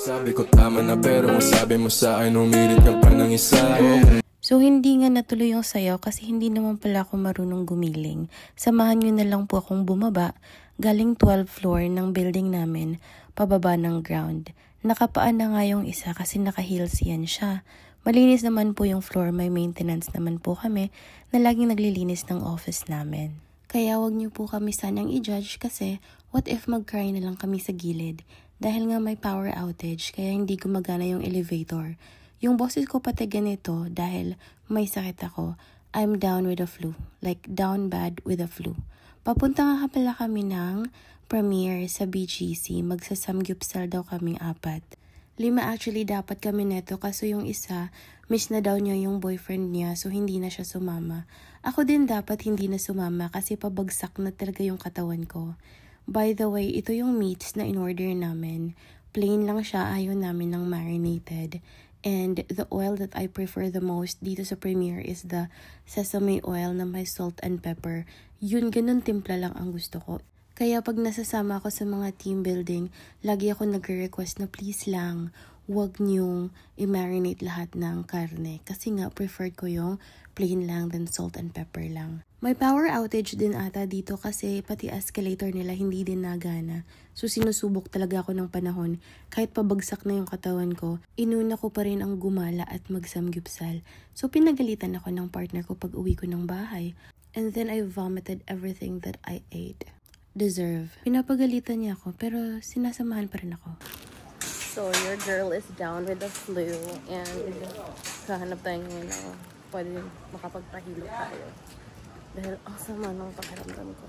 Sabi ko tama na pero ang sabi mo sa akin humirit ka pa ng isa. So, hindi nga natuloy yung sayaw kasi hindi naman pala ako marunong gumiling. Samahan nyo na lang po akong bumaba galing 12th floor ng building namin, pababa ng ground. Nakapaan na nga yung isa kasi naka-heels yan siya. Malinis naman po yung floor, may maintenance naman po kami na laging naglilinis ng office namin. Kaya wag niyo po kami sanang i-judge kasi what if mag-cry na lang kami sa gilid? Dahil nga may power outage kaya hindi gumagana yung elevator. Yung boses ko pati ganito dahil may sakit ako. I'm down with the flu. Like down bad with the flu. Papunta nga pala kami ng premiere sa BGC. Magsasamgyupsal daw kaming 4. 5 actually dapat kami neto kaso yung isa, miss na daw niya yung boyfriend niya so hindi na siya sumama. Ako din dapat hindi na sumama kasi pabagsak na talaga yung katawan ko. By the way, ito yung meats na in-order namin. Plain lang siya, ayaw namin ng marinated. And the oil that I prefer the most dito sa Premier is the sesame oil na may salt and pepper. Yun, ganun timpla lang ang gusto ko. Kaya pag nasasama ako sa mga team building, lagi ako nagre-request na please lang, huwag niyong i-marinate lahat ng karne. Kasi nga, preferred ko yung plain lang, then salt and pepper lang. May power outage din ata dito kasi pati escalator nila hindi din nagana. So sinusubok talaga ako ng panahon. Kahit pabagsak na yung katawan ko, inuna ko pa rin ang gumala at magsamgyupsal. So pinagalitan ako ng partner ko pag uwi ko ng bahay. And then I vomited everything that I ate. Deserve. Pinapagalitan niya ako pero sinasamahan pa rin ako. So your girl is down with the flu and kahanap tayo ngayon na pwede makapagpahilo tayo. Dahil ang sama ng pakiramdam ko.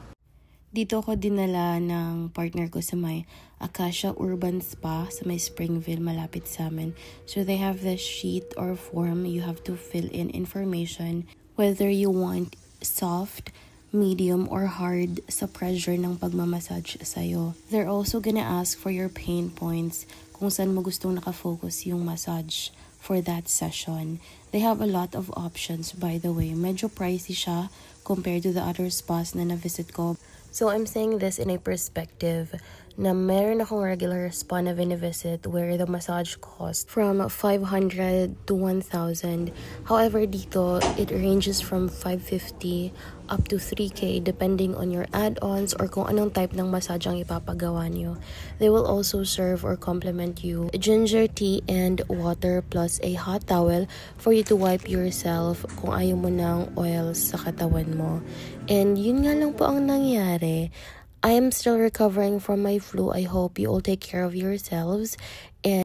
Dito ako dinala ng partner ko sa may Acacia Urban Spa sa may Springville malapit sa amin. So they have this sheet or form you have to fill in information whether you want soft, medium, or hard sa pressure ng pagmamassage sa'yo. They're also gonna ask for your pain points kung saan mo gustong nakafocus yung massage for that session. They have a lot of options, by the way. Medyo pricey siya compared to the other spas na na-visit ko. So I'm saying this in a perspective na meron akong regular spa na vinivisit where the massage cost from 500 to 1,000. However, dito, it ranges from 550 up to 3K depending on your add-ons or kung anong type ng massage ang ipapagawa nyo. They will also serve or complement you ginger tea and water plus a hot towel for you to wipe yourself kung ayaw mo ng oil sa katawan mo. And yun nga lang po ang nangyari. I am still recovering from my flu. I hope you all take care of yourselves. And